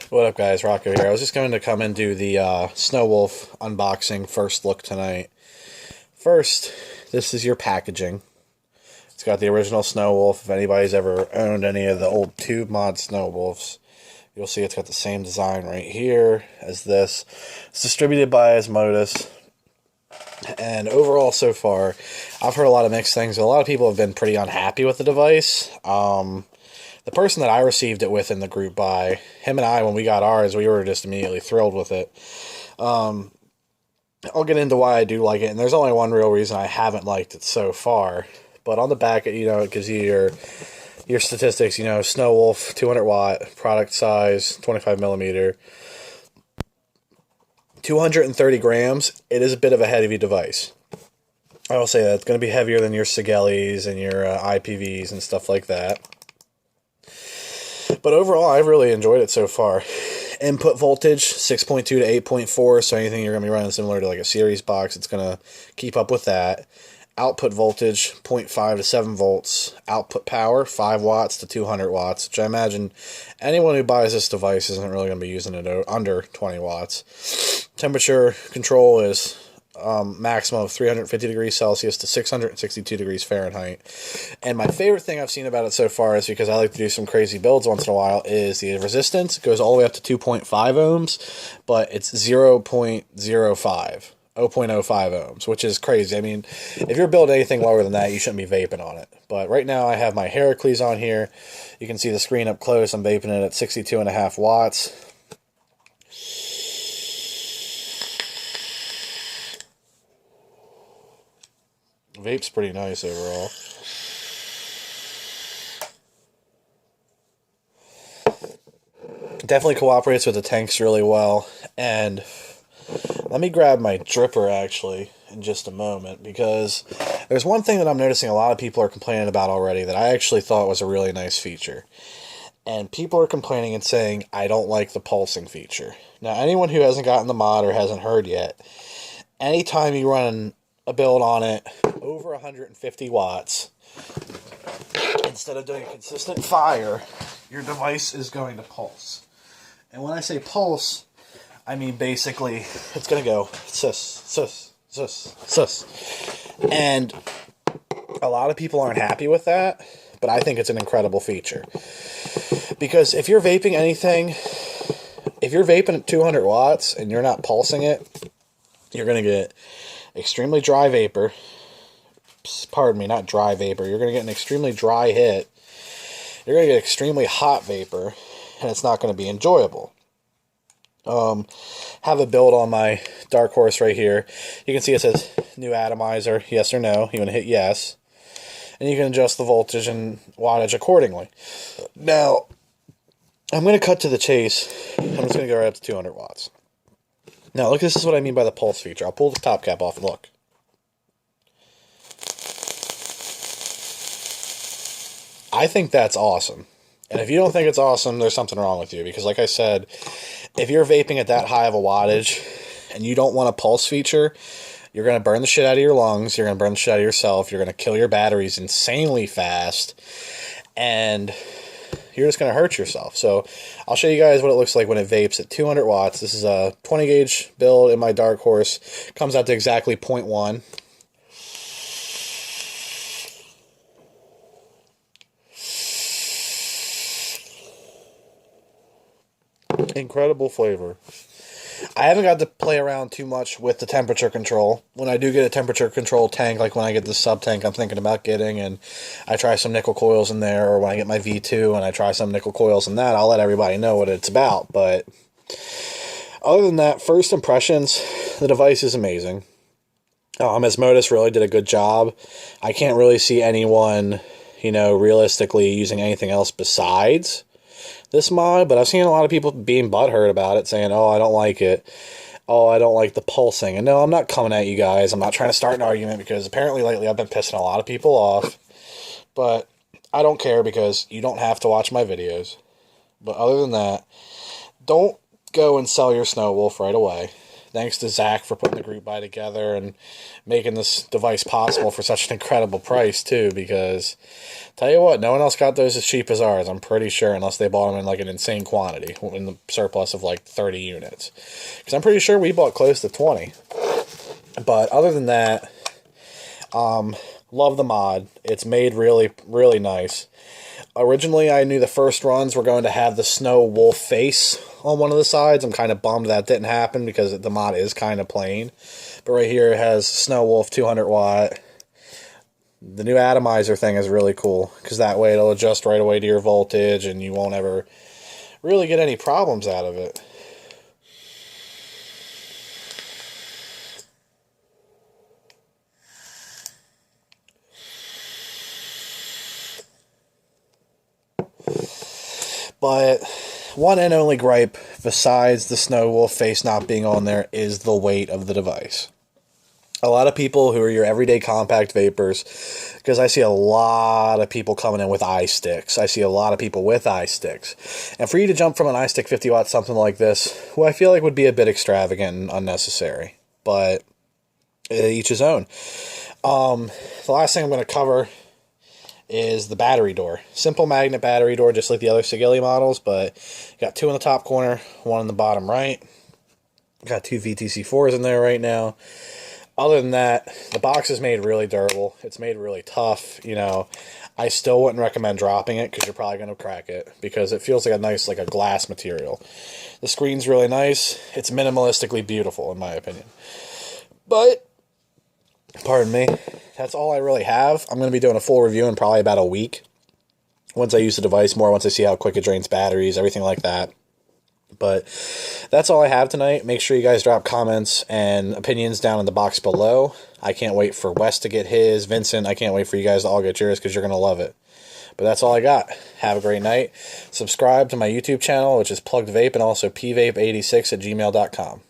What up, guys? Rocco here. I was just going to come and do the Snow Wolf unboxing first look tonight. First, this is your packaging. It's got the original Snow Wolf. If anybody's ever owned any of the old Tube Mod Snow Wolves, you'll see it's got the same design right here as this. It's distributed by Osmosis. And overall, so far, I've heard a lot of mixed things. A lot of people have been pretty unhappy with the device. The person that I received it with in the group buy, him and I, when we got ours, we were just immediately thrilled with it. I'll get into why I do like it, and there's only one real reason I haven't liked it so far. But on the back, it gives you your statistics. Snow Wolf, 200 watt, product size, 25 millimeter, 230 grams. It is a bit of a heavy device. I will say that it's going to be heavier than your Sigelis and your IPVs and stuff like that. But overall, I've really enjoyed it so far. Input voltage, 6.2 to 8.4, so anything you're going to be running similar to like a series box, it's going to keep up with that. Output voltage, 0.5 to 7 volts. Output power, 5 watts to 200 watts, which I imagine anyone who buys this device isn't really going to be using it under 20 watts. Temperature control is maximum of 350 degrees Celsius to 662 degrees Fahrenheit. And my favorite thing I've seen about it so far is, because I like to do some crazy builds once in a while, is the resistance. It goes all the way up to 2.5 ohms, but it's 0.05 ohms, which is crazy. I mean, if you're building anything lower than that, you shouldn't be vaping on it. But right now I have my Heracles on here. You can see the screen up close. I'm vaping it at 62.5 watts. Vape's pretty nice overall. Definitely cooperates with the tanks really well. And let me grab my dripper actually in just a moment, because there's one thing that I'm noticing a lot of people are complaining about already that I actually thought was a really nice feature. And people are complaining and saying, I don't like the pulsing feature. Now, anyone who hasn't gotten the mod or hasn't heard yet, anytime you run a build on it over 150 watts, instead of doing a consistent fire, your device is going to pulse. And when I say pulse, I mean basically it's going to go sus, sus, sus, sus. And a lot of people aren't happy with that, but I think it's an incredible feature. Because if you're vaping anything, if you're vaping at 200 watts and you're not pulsing it, you're going to get extremely dry vapor. Pardon me, not dry vapor. You're going to get an extremely dry hit. You're going to get extremely hot vapor, and it's not going to be enjoyable. Have a build on my Dark Horse right here. You can see it says new atomizer, yes or no. You want to hit yes. And you can adjust the voltage and wattage accordingly. Now, I'm going to cut to the chase. I'm just going to go right up to 200 watts. Now, look, this is what I mean by the pulse feature. I'll pull the top cap off and look. I think that's awesome. And if you don't think it's awesome, there's something wrong with you. Because like I said, if you're vaping at that high of a wattage and you don't want a pulse feature, you're going to burn the shit out of your lungs. You're going to burn the shit out of yourself. You're going to kill your batteries insanely fast. And you're just going to hurt yourself. So I'll show you guys what it looks like when it vapes at 200 watts. This is a 20 gauge build in my Dark Horse. Comes out to exactly 0.1. Incredible flavor. I haven't got to play around too much with the temperature control. When I do get a temperature control tank, like when I get the sub tank I'm thinking about getting, and I try some nickel coils in there, or when I get my V2 and I try some nickel coils in that, I'll let everybody know what it's about. But other than that, first impressions, the device is amazing. Osmosis really did a good job. I can't really see anyone, realistically using anything else besides this mod, but I've seen a lot of people being butthurt about it, saying, oh, I don't like it. Oh, I don't like the pulsing. And no, I'm not coming at you guys. I'm not trying to start an argument, because apparently lately I've been pissing a lot of people off. But I don't care, because you don't have to watch my videos. But other than that, don't go and sell your Snow Wolf right away. Thanks to Zach for putting the group buy together and making this device possible for such an incredible price, too, because, tell you what, no one else got those as cheap as ours, I'm pretty sure, unless they bought them in, like, an insane quantity, in the surplus of, like, 30 units. Because I'm pretty sure we bought close to 20. But other than that, love the mod. It's made really, really nice. Originally, I knew the first runs were going to have the Snow Wolf face on one of the sides. I'm kind of bummed that didn't happen because the mod is kind of plain. But right here it has Snow Wolf 200 watt. The new atomizer thing is really cool because that way it'll adjust right away to your voltage and you won't ever really get any problems out of it. But one and only gripe, besides the Snow Wolf face not being on there, is the weight of the device. A lot of people who are your everyday compact vapors, because I see a lot of people coming in with iSticks. I see a lot of people with iSticks. And for you to jump from an iStick 50 watt something like this, well, I feel like would be a bit extravagant and unnecessary. But each his own. The last thing I'm going to cover is the battery door. Simple magnet battery door, just like the other Sigilli models, but got two in the top corner, one in the bottom right. Got two VTC4s in there right now. Other than that, the box is made really durable. It's made really tough. You know, I still wouldn't recommend dropping it because you're probably going to crack it because it feels like a nice, like a glass material. The screen's really nice. It's minimalistically beautiful, in my opinion. But pardon me, that's all I really have. I'm going to be doing a full review in probably about a week. Once I use the device more, once I see how quick it drains batteries, everything like that. But that's all I have tonight. Make sure you guys drop comments and opinions down in the box below. I can't wait for Wes to get his. Vincent, I can't wait for you guys to all get yours because you're going to love it. But that's all I got. Have a great night. Subscribe to my YouTube channel, which is Plugged Vape, and also pvape86@gmail.com.